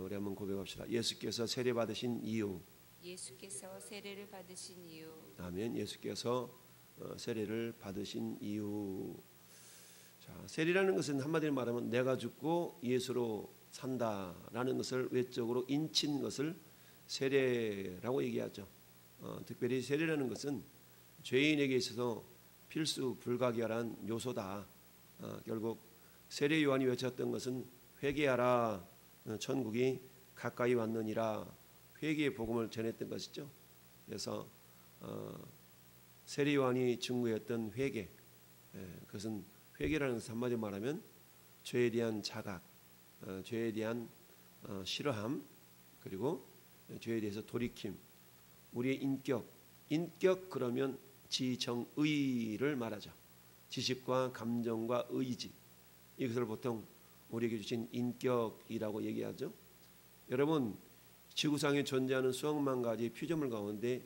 우리 한번 고백합시다. 예수께서 세례 받으신 이유. 예수께서 세례를 받으신 이유. 아멘. 예수께서 세례를 받으신 이유. 자, 세례라는 것은 한마디로 말하면 내가 죽고 예수로 산다라는 것을 외적으로 인친 것을 세례라고 얘기하죠. 특별히 세례라는 것은 죄인에게 있어서 필수 불가결한 요소다. 결국 세례 요한이 외쳤던 것은 회개하라, 천국이 가까이 왔느니라, 회개의 복음을 전했던 것이죠. 그래서 세례 요한이 증거했던 회개, 그것은 회개라는 것을 한마디로 말하면 죄에 대한 자각, 죄에 대한 싫어함, 그리고 죄에 대해서 돌이킴, 우리의 인격 그러면 지정의를 말하죠. 지식과 감정과 의지, 이것을 보통 우리에게 주신 인격이라고 얘기하죠. 여러분, 지구상에 존재하는 수억만 가지 피조물 가운데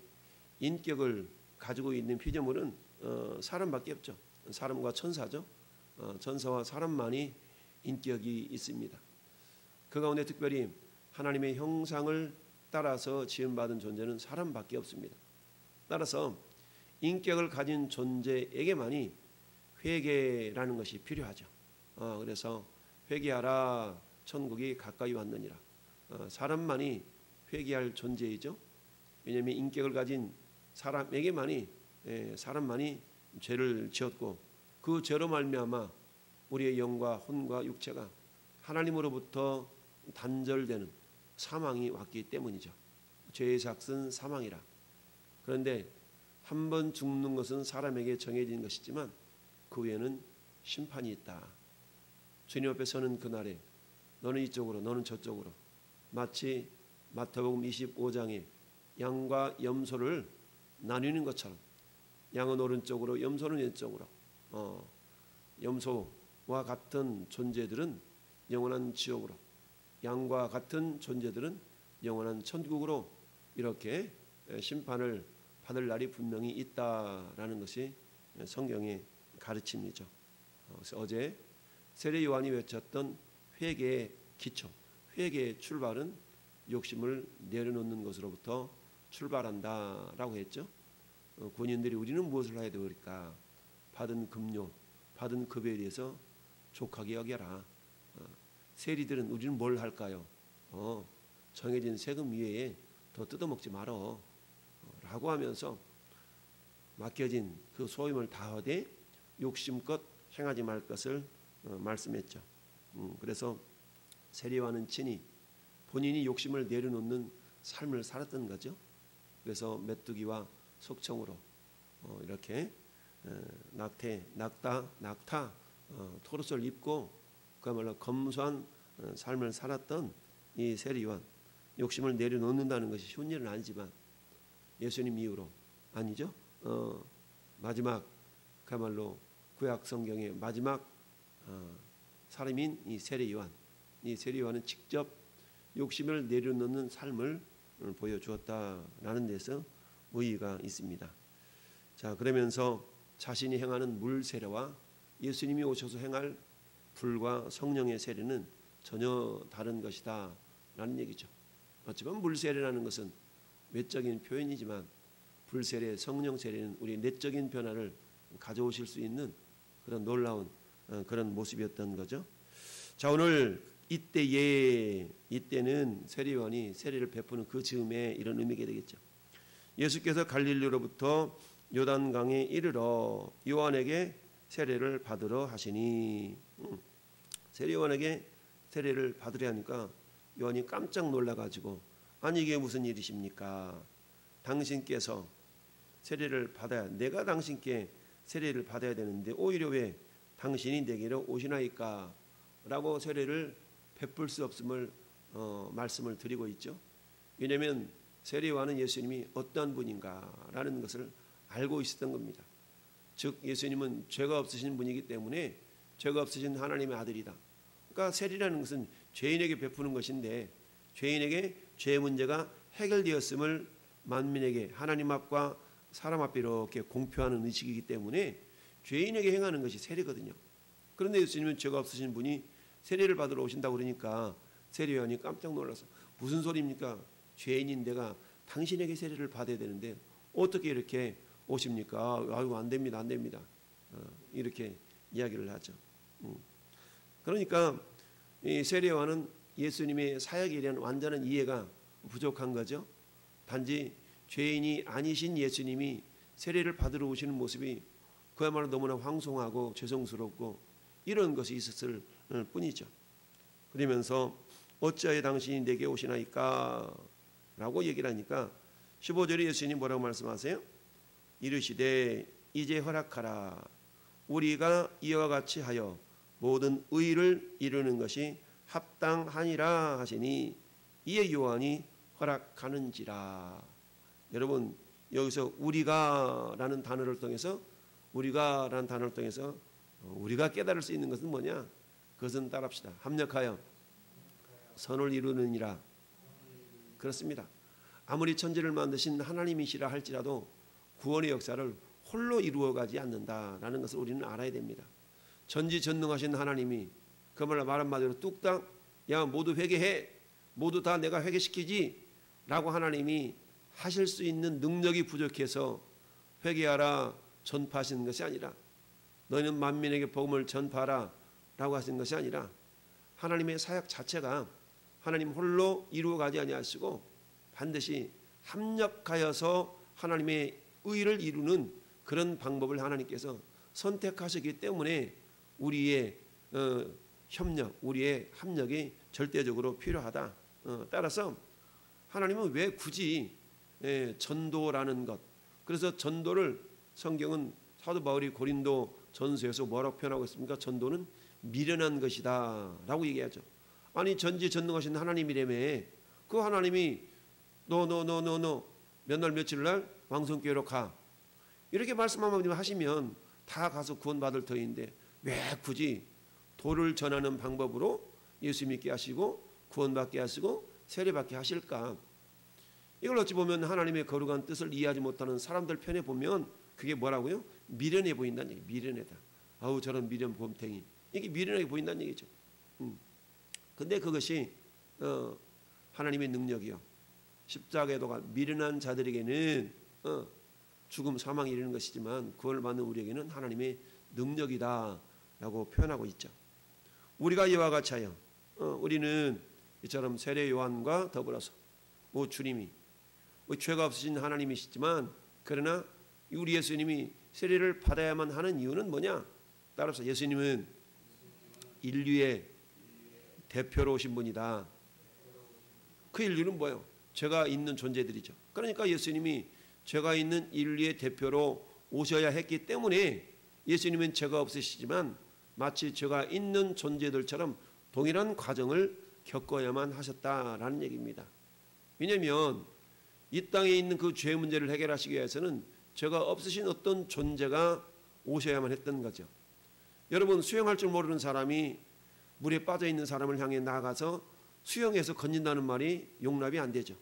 인격을 가지고 있는 피조물은 사람밖에 없죠. 사람과 천사죠. 천사와 사람만이 인격이 있습니다. 그 가운데 특별히 하나님의 형상을 따라서 지음받은 존재는 사람밖에 없습니다. 따라서 인격을 가진 존재에게만이 회개라는 것이 필요하죠. 그래서 회개하라, 천국이 가까이 왔느니라. 사람만이 회개할 존재이죠. 왜냐하면 인격을 가진 사람에게만이 사람만이 죄를 지었고 그 죄로 말미암아 우리의 영과 혼과 육체가 하나님으로부터 단절되는 사망이 왔기 때문이죠. 죄의 삭은 사망이라. 그런데 한 번 죽는 것은 사람에게 정해진 것이지만 그 후에는 심판이 있다. 주님 앞에 서는 그날에 너는 이쪽으로 너는 저쪽으로, 마치 마태복음 25장에 양과 염소를 나누는 것처럼 양은 오른쪽으로 염소는 왼쪽으로, 염소와 같은 존재들은 영원한 지옥으로, 양과 같은 존재들은 영원한 천국으로 이렇게 심판을 받을 날이 분명히 있다라는 것이 성경의 가르침이죠. 그래서 어제 세례 요한이 외쳤던 회개의 기초, 회개의 출발은 욕심을 내려놓는 것으로부터 출발한다라고 했죠. 군인들이 우리는 무엇을 해야 되을까? 받은 급료, 받은 급여에 대해서 족하게 여겨라. 세리들은 우리는 뭘 할까요? 정해진 세금 이외에 더 뜯어먹지 말어 라고 하면서 맡겨진 그 소임을 다하되 욕심껏 행하지 말 것을 말씀했죠. 그래서 세례 요한은 친히 본인이 욕심을 내려놓는 삶을 살았던 거죠. 그래서 메뚜기와 속청으로 이렇게 낙타 토롯을 입고 그야말로 검소한 삶을 살았던 이 세례 요한, 욕심을 내려놓는다는 것이 쉬운 일은 아니지만 예수님 이후로 아니죠. 마지막 그야말로 구약 성경의 마지막 사람인 이 세례 요한, 이 세례 요한은 직접 욕심을 내려놓는 삶을 보여주었다라는 데서 의의가 있습니다. 자, 그러면서 자신이 행하는 물 세례와 예수님이 오셔서 행할 불과 성령의 세례는 전혀 다른 것이다 라는 얘기죠. 어쩌면 물 세례라는 것은 외적인 표현이지만 불 세례, 성령 세례는 우리 내적인 변화를 가져오실 수 있는 그런 놀라운 그런 모습이었던 거죠. 자, 오늘 이때는 세례 요한이 세례를 베푸는 그 즈음에 이런 의미가 되겠죠. 예수께서 갈릴리로부터 요단강에 이르러 요한에게 세례를 받으러 하시니, 세례 요한에게 세례를 받으려 하니까 요한이 깜짝 놀라가지고 아니 이게 무슨 일이십니까? 당신께서 세례를 받아야, 내가 당신께 세례를 받아야 되는데 오히려 왜 당신이 내게로 오시나이까? 라고 세례를 베풀 수 없음을 말씀을 드리고 있죠. 왜냐하면 세례 요한은 예수님이 어떠한 분인가라는 것을 알고 있었던 겁니다. 즉 예수님은 죄가 없으신 분이기 때문에 죄가 없으신 하나님의 아들이다. 그러니까 세례라는 것은 죄인에게 베푸는 것인데 죄인에게 죄의 문제가 해결되었음을 만민에게 하나님 앞과 사람 앞에 이렇게 공표하는 의식이기 때문에 죄인에게 행하는 것이 세례거든요. 그런데 예수님은 죄가 없으신 분이 세례를 받으러 오신다고 그러니까 세례 요한이 깜짝 놀라서 무슨 소리입니까? 죄인인 내가 당신에게 세례를 받아야 되는데 어떻게 이렇게 오십니까? 아이고 안 됩니다, 안 됩니다. 이렇게 이야기를 하죠. 그러니까 이 세례 요한은 예수님의 사역에 대한 완전한 이해가 부족한 거죠. 단지 죄인이 아니신 예수님이 세례를 받으러 오시는 모습이 그야말로 너무나 황송하고 죄송스럽고 이런 것이 있었을 뿐이죠. 그러면서 어찌하여 당신이 내게 오시나이까? 라고 얘기를 하니까 15절에 예수님이 뭐라고 말씀하세요? 이르시되 이제 허락하라. 우리가 이와 같이 하여 모든 의를 이루는 것이 합당하니라 하시니 이에 요한이 허락하는지라. 여러분 여기서 우리가라는 단어를 통해서 우리가 깨달을 수 있는 것은 뭐냐? 그것은 따라합시다. 합력하여 선을 이루느니라. 그렇습니다. 아무리 천지를 만드신 하나님이시라 할지라도 구원의 역사를 홀로 이루어가지 않는다라는 것을 우리는 알아야 됩니다. 전지전능하신 하나님이 그 말 한마디로 뚝딱 야 모두 회개해, 모두 다 내가 회개시키지 라고 하나님이 하실 수 있는 능력이 부족해서 회개하라 전파하시는 것이 아니라 너희는 만민에게 복음을 전파하라 라고 하시는 것이 아니라 하나님의 사역 자체가 하나님 홀로 이루어가지 아니하시고 반드시 합력하여서 하나님의 의를 이루는 그런 방법을 하나님께서 선택하시기 때문에 우리의 협력, 우리의 합력이 절대적으로 필요하다. 따라서 하나님은 왜 굳이 전도라는 것, 그래서 전도를 성경은 사도 바울이 고린도 전서에서 뭐라고 표현하고 있습니까? 전도는 미련한 것이다 라고 얘기하죠. 아니 전지전능하신 하나님이라며 그 하나님이 너 몇 날 며칠 날 왕성교회로 가 이렇게 말씀하시면 다 가서 구원받을 터인데 왜 굳이 도를 전하는 방법으로 예수 믿게 하시고 구원받게 하시고 세례받게 하실까? 이걸 어찌 보면 하나님의 거룩한 뜻을 이해하지 못하는 사람들 편에 보면 그게 뭐라고요? 미련해 보인다는 얘기. 미련하다. 아우 저런 미련 곰탱이. 이게 미련하게 보인다는 얘기죠. 근데 그것이 하나님의 능력이요. 십자가에도가 미련한 자들에게는 죽음 사망이 이르는 것이지만 구원을 받는 우리에게는 하나님의 능력이다라고 표현하고 있죠. 우리가 이와 같이 하여 우리는 이처럼 세례 요한과 더불어서 주님이 죄가 없으신 하나님이시지만 그러나 우리 예수님이 세례를 받아야만 하는 이유는 뭐냐? 따라서 예수님은 인류의 대표로 오신 분이다. 그 인류는 뭐예요? 죄가 있는 존재들이죠. 그러니까 예수님이 죄가 있는 인류의 대표로 오셔야 했기 때문에 예수님은 죄가 없으시지만 마치 죄가 있는 존재들처럼 동일한 과정을 겪어야만 하셨다라는 얘기입니다. 왜냐하면 이 땅에 있는 그 죄 문제를 해결하시기 위해서는 죄가 없으신 어떤 존재가 오셔야만 했던 거죠. 여러분 수영할 줄 모르는 사람이 물에 빠져 있는 사람을 향해 나가서 수영해서 건진다는 말이 용납이 안 되죠.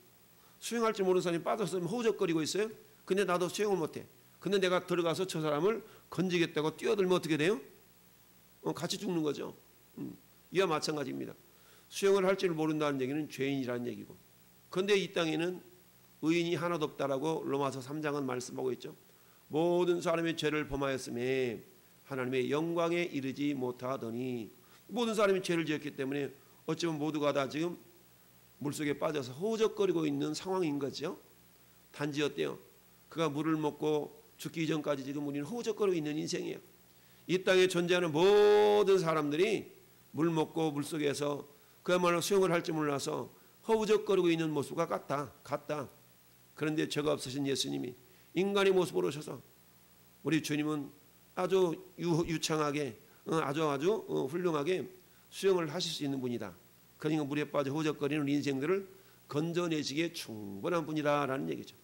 수영할 줄 모르는 사람이 빠져서 허우적거리고 있어요. 근데 나도 수영을 못해. 근데 내가 들어가서 저 사람을 건지겠다고 뛰어들면 어떻게 돼요? 같이 죽는 거죠. 이와 마찬가지입니다. 수영을 할 줄 모른다는 얘기는 죄인이라는 얘기고. 그런데 이 땅에는 의인이 하나도 없다라고 로마서 3장은 말씀하고 있죠. 모든 사람의 죄를 범하였음에 하나님의 영광에 이르지 못하더니 모든 사람이 죄를 지었기 때문에 어쩌면 모두가 다 지금 물속에 빠져서 허우적거리고 있는 상황인 거죠. 단지 어때요? 그가 물을 먹고 죽기 이전까지 지금 우리는 허우적거리고 있는 인생이에요. 이 땅에 존재하는 모든 사람들이 물 먹고 물속에서 그야말로 수영을 할 줄 몰라서 허우적거리고 있는 모습과 같다. 그런데 죄가 없으신 예수님이 인간의 모습으로 오셔서 우리 주님은 아주 유창하게 아주 훌륭하게 수영을 하실 수 있는 분이다. 그러니까 물에 빠져 허우적거리는 인생들을 건져내시기에 충분한 분이라는 얘기죠.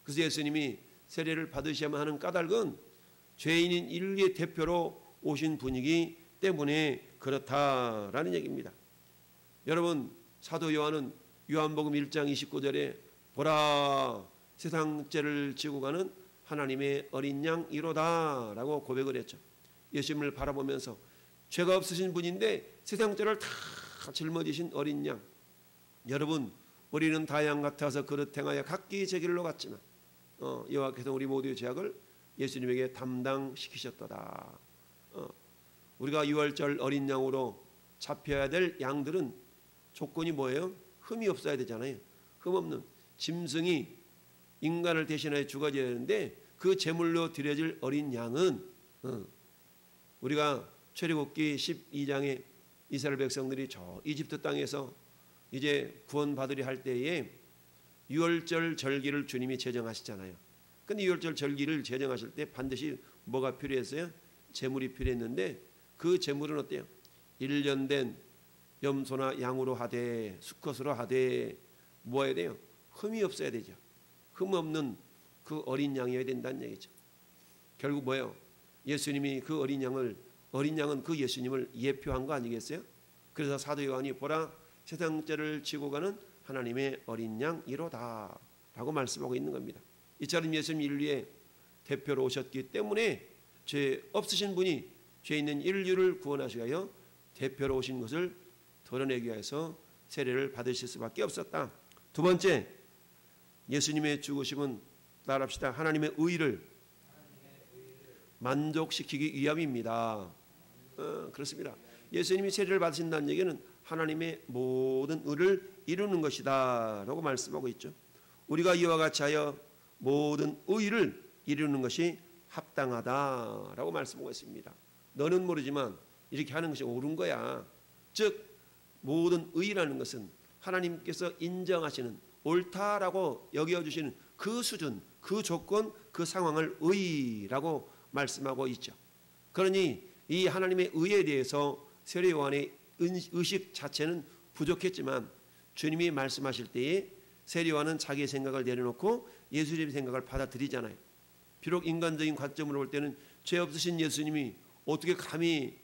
그래서 예수님이 세례를 받으셔야만 하는 까닭은 죄인인 인류의 대표로 오신 분이기 때문에 그렇다라는 얘기입니다. 여러분 사도 요한은 요한복음 1장 29절에 보라 세상 죄를 지고 가는 하나님의 어린 양 이로다라고 고백을 했죠. 예수님을 바라보면서 죄가 없으신 분인데 세상 죄를 다 짊어지신 어린 양. 여러분, 우리는 다 양 같아서 그릇 행하여 각기 제 길로 갔지만 여호와께서 우리 모두의 죄악을 예수님에게 담당시키셨도다. 우리가 유월절 어린 양으로 잡혀야 될 양들은 조건이 뭐예요? 흠이 없어야 되잖아요. 흠 없는 짐승이 인간을 대신하여 죽어져야 되는데 그 제물로 드려질 어린 양은 우리가 출애굽기 12장에 이스라엘 백성들이 저 이집트 땅에서 이제 구원받으려 할 때에 유월절 절기를 주님이 제정하시잖아요. 근데 유월절 절기를 제정하실 때 반드시 뭐가 필요했어요? 제물이 필요했는데 그 제물은 어때요? 1년 된 염소나 양으로 하되 수컷으로 하되 뭐 해야 돼요? 흠이 없어야 되죠. 흠 없는 그 어린 양이어야 된다는 얘기죠. 결국 뭐예요? 예수님이 그 어린 양은 그 예수님을 예표한 거 아니겠어요? 그래서 사도 요한이 보라 세상 죄를 지고 가는 하나님의 어린 양이로다 라고 말씀하고 있는 겁니다. 이처럼 예수님 인류의 대표로 오셨기 때문에 죄 없으신 분이 죄 있는 인류를 구원하시기 위하여 대표로 오신 것을 드러내기 위해서 세례를 받으실 수밖에 없었다. 두 번째, 예수님의 죽으심은 따라합시다. 하나님의 의를 만족시키기 위함입니다. 그렇습니다. 예수님이 세례를 받으신다는 얘기는 하나님의 모든 의를 이루는 것이다 라고 말씀하고 있죠. 우리가 이와 같이 하여 모든 의를 이루는 것이 합당하다라고 말씀하고 있습니다. 너는 모르지만 이렇게 하는 것이 옳은 거야. 즉 모든 의라는 것은 하나님께서 인정하시는 옳다라고 여겨주시는 그 수준, 그 조건, 그 상황을 의라고 말씀하고 있죠. 그러니 이 하나님의 의에 대해서 세례 요한의 의식 자체는 부족했지만 주님이 말씀하실 때에 세례 요한은 자기의 생각을 내려놓고 예수님의 생각을 받아들이잖아요. 비록 인간적인 관점으로 볼 때는 죄 없으신 예수님이 어떻게 감히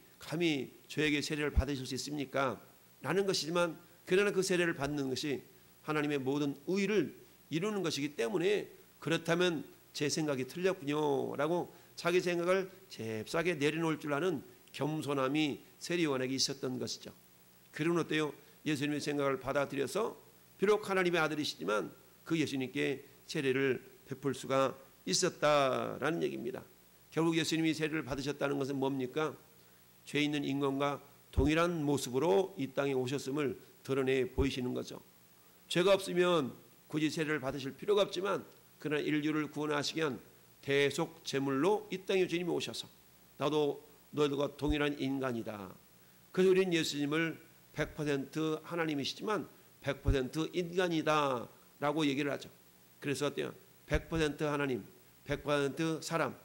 저에게 세례를 받으실 수 있습니까? 라는 것이지만 그러나 그 세례를 받는 것이 하나님의 모든 의를 이루는 것이기 때문에 그렇다면 제 생각이 틀렸군요 라고 자기 생각을 잽싸게 내려놓을 줄 아는 겸손함이 세례 요한에게 있었던 것이죠. 그러면 어때요? 예수님의 생각을 받아들여서 비록 하나님의 아들이시지만 그 예수님께 세례를 베풀 수가 있었다라는 얘기입니다. 결국 예수님이 세례를 받으셨다는 것은 뭡니까? 죄 있는 인간과 동일한 모습으로 이 땅에 오셨음을 드러내 보이시는 거죠. 죄가 없으면 굳이 세례를 받으실 필요가 없지만 그러나 인류를 구원하시기 위한 대속 제물로 이 땅에 주님이 오셔서 나도 너희들과 동일한 인간이다. 그래서 우리는 예수님을 100% 하나님이시지만 100% 인간이다 라고 얘기를 하죠. 그래서 어때요? 100% 하나님, 100% 사람,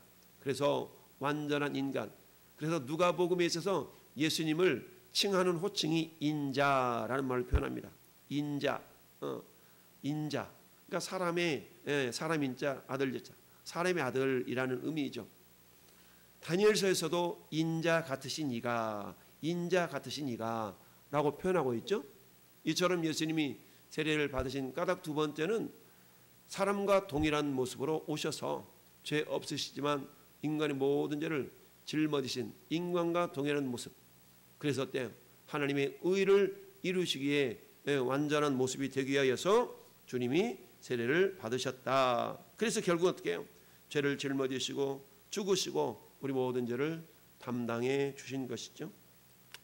그래서 완전한 인간. 그래서 누가복음에 있어서 예수님을 칭하는 호칭이 인자라는 말을 표현합니다. 인자, 인자. 그러니까 사람 인자, 아들 자, 사람의 아들이라는 의미죠. 다니엘서에서도 인자 같으신 이가 라고 표현하고 있죠. 이처럼 예수님이 세례를 받으신 까닭 두 번째는 사람과 동일한 모습으로 오셔서 죄 없으시지만 인간의 모든 죄를 짊어지신 인간과 동일한 모습. 그래서 어때요? 하나님의 의를 이루시기에 완전한 모습이 되기 위하여서 주님이 세례를 받으셨다. 그래서 결국 어떻게 해요? 죄를 짊어지시고 죽으시고 우리 모든 죄를 담당해 주신 것이죠.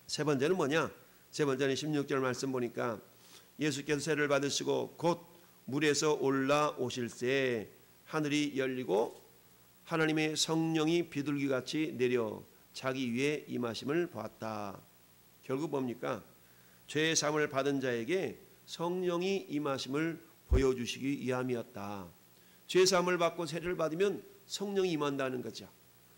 세 번째는 뭐냐? 세 번째는 16절 말씀 보니까 예수께서 세례를 받으시고 곧 물에서 올라오실새 하늘이 열리고 하나님의 성령이 비둘기같이 내려 자기 위에 임하심을 보았다. 결국 뭡니까? 죄의 사함을 받은 자에게 성령이 임하심을 보여주시기 위함이었다. 죄의 사함을 받고 세례를 받으면 성령이 임한다는 거죠.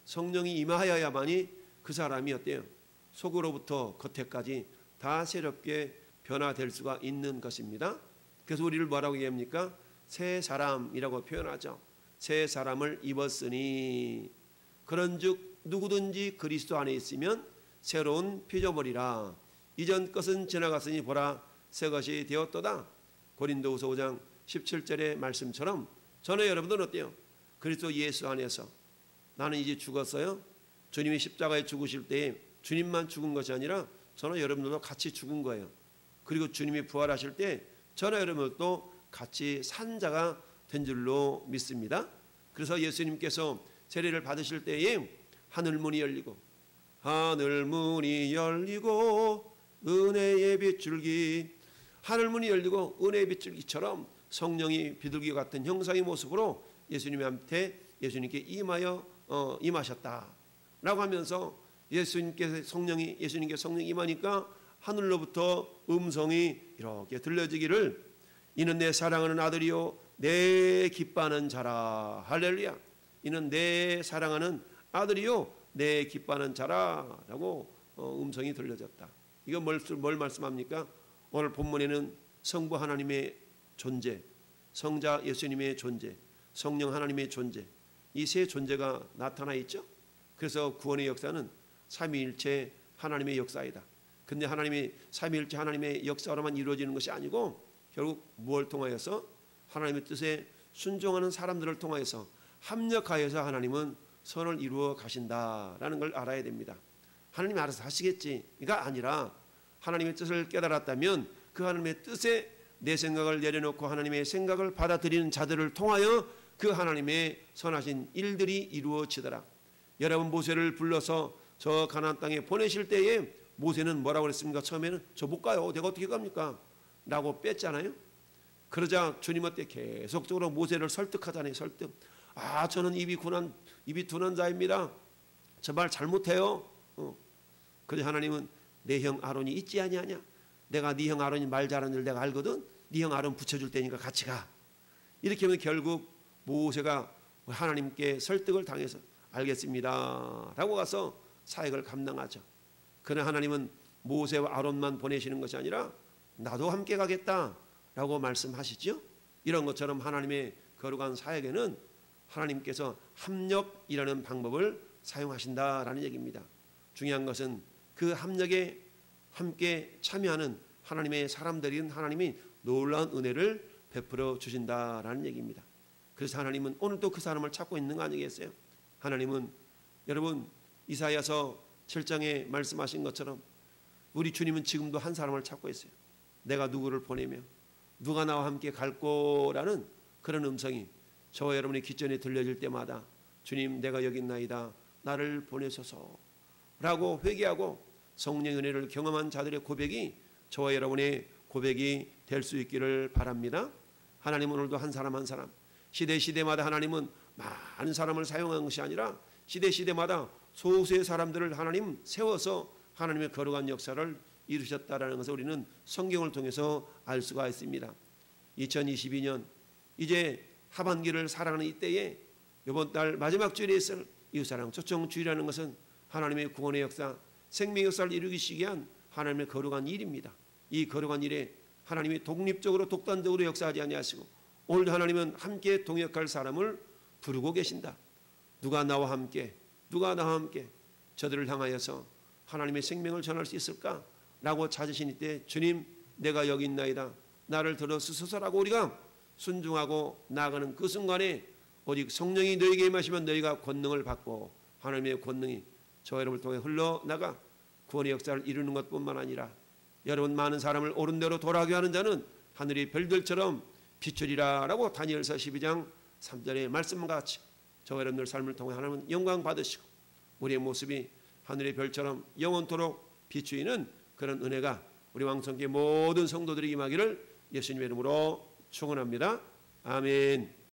성령이 임하여야만이 그 사람이 어때요? 속으로부터 겉에까지 다 새롭게 변화될 수가 있는 것입니다. 그래서 우리를 뭐라고 얘기합니까? 새 사람이라고 표현하죠. 새 사람을 입었으니 그런즉 누구든지 그리스도 안에 있으면 새로운 피조물이라 이전 것은 지나갔으니 보라 새 것이 되었도다. 고린도후서 5장 17절의 말씀처럼 저는 여러분들은 어때요? 그리스도 예수 안에서 나는 이제 죽었어요. 주님이 십자가에 죽으실 때에 주님만 죽은 것이 아니라 저는 여러분들도 같이 죽은 거예요. 그리고 주님이 부활하실 때 저나 여러분도 같이 산 자가 된 줄로 믿습니다. 그래서 예수님께서 세례를 받으실 때에 하늘문이 열리고 은혜의 빗줄기, 하늘문이 열리고 은혜의 빗줄기처럼 성령이 비둘기 같은 형상의 모습으로 예수님께 임하셨다라고 하면서 예수님께 성령이 임하니까 하늘로부터 음성이 이렇게 들려지기를 이는 내 사랑하는 아들이요 내 기뻐하는 자라. 할렐루야. 이는 내 사랑하는 아들이요 내 기뻐하는 자라라고 음성이 들려졌다. 이건 뭘 말씀합니까? 오늘 본문에는 성부 하나님의 존재, 성자 예수님의 존재, 성령 하나님의 존재, 이 세 존재가 나타나 있죠. 그래서 구원의 역사는 삼위일체 하나님의 역사이다. 근데 하나님이 삼위일체 하나님의 역사로만 이루어지는 것이 아니고 결국 무엇을 통하여서 하나님의 뜻에 순종하는 사람들을 통하여서 합력하여서 하나님은 선을 이루어 가신다라는 걸 알아야 됩니다. 하나님이 알아서 하시겠지가 아니라 하나님의 뜻을 깨달았다면 그 하나님의 뜻에 내 생각을 내려놓고 하나님의 생각을 받아들이는 자들을 통하여 그 하나님의 선하신 일들이 이루어지더라. 여러분 모세를 불러서 저 가나안 땅에 보내실 때에 모세는 뭐라고 그랬습니까? 처음에는 저 못 가요. 내가 어떻게 갑니까? 라고 뺐잖아요. 그러자 주님한테 계속적으로 모세를 설득하잖아요. 설득. 저는 입이 둔한 자입니다. 저 말 잘못해요. 그래서 하나님은 내 형 아론이 있지 아니하냐? 내가 네 형 아론이 말 잘하는 줄 내가 알거든. 네 형 아론 붙여줄 테니까 같이 가. 이렇게 하면 결국 모세가 하나님께 설득을 당해서 알겠습니다 라고 가서 사역을 감당하죠. 그러나 하나님은 모세와 아론만 보내시는 것이 아니라 나도 함께 가겠다라고 말씀하시죠. 이런 것처럼 하나님의 거룩한 사역에는 하나님께서 합력이라는 방법을 사용하신다라는 얘기입니다. 중요한 것은 그 합력에 함께 참여하는 하나님의 사람들인 하나님이 놀라운 은혜를 베풀어 주신다라는 얘기입니다. 그래서 하나님은 오늘도 그 사람을 찾고 있는 거 아니겠어요? 하나님은 여러분 이사야서 7장에 말씀하신 것처럼 우리 주님은 지금도 한 사람을 찾고 있어요. 내가 누구를 보내며 누가 나와 함께 갈 거라는 그런 음성이 저와 여러분의 귓전에 들려질 때마다 주님 내가 여기 있나이다 나를 보내소서 라고 회개하고 성령의 은혜를 경험한 자들의 고백이 저와 여러분의 고백이 될 수 있기를 바랍니다. 하나님은 오늘도 한 사람 한 사람 시대마다 하나님은 많은 사람을 사용한 것이 아니라 시대마다 소수의 사람들을 하나님 세워서 하나님의 거룩한 역사를 이루셨다라는 것을 우리는 성경을 통해서 알 수가 있습니다. 2022년 이제 하반기를 살아가는 이때에 이번 달 마지막 주일에 있을 이웃사랑 초청주일이라는 것은 하나님의 구원의 역사, 생명의 역사를 이루기 위한 하나님의 거룩한 일입니다. 이 거룩한 일에 하나님이 독립적으로 독단적으로 역사하지 아니하시고 오늘도 하나님은 함께 동역할 사람을 부르고 계신다. 누가 나와 함께 저들을 향하여서 하나님의 생명을 전할 수 있을까? 라고 찾으시니 때 주님 내가 여기 있나이다. 나를 들어주소서라고 우리가 순종하고 나아가는 그 순간에 오직 성령이 너희에게 임하시면 너희가 권능을 받고 하나님의 권능이 저와 여러분을 통해 흘러나가 구원의 역사를 이루는 것뿐만 아니라 여러분 많은 사람을 옳은 대로 돌아가게 하는 자는 하늘의 별들처럼 비추리라 라고 다니엘서 12장 3절의 말씀과 같이 저와 여러분들 삶을 통해 하나님은 영광 받으시고 우리의 모습이 하늘의 별처럼 영원토록 비추이는 그런 은혜가 우리 왕성교회 모든 성도들이 임하기를 예수님의 이름으로 축원합니다. 아멘.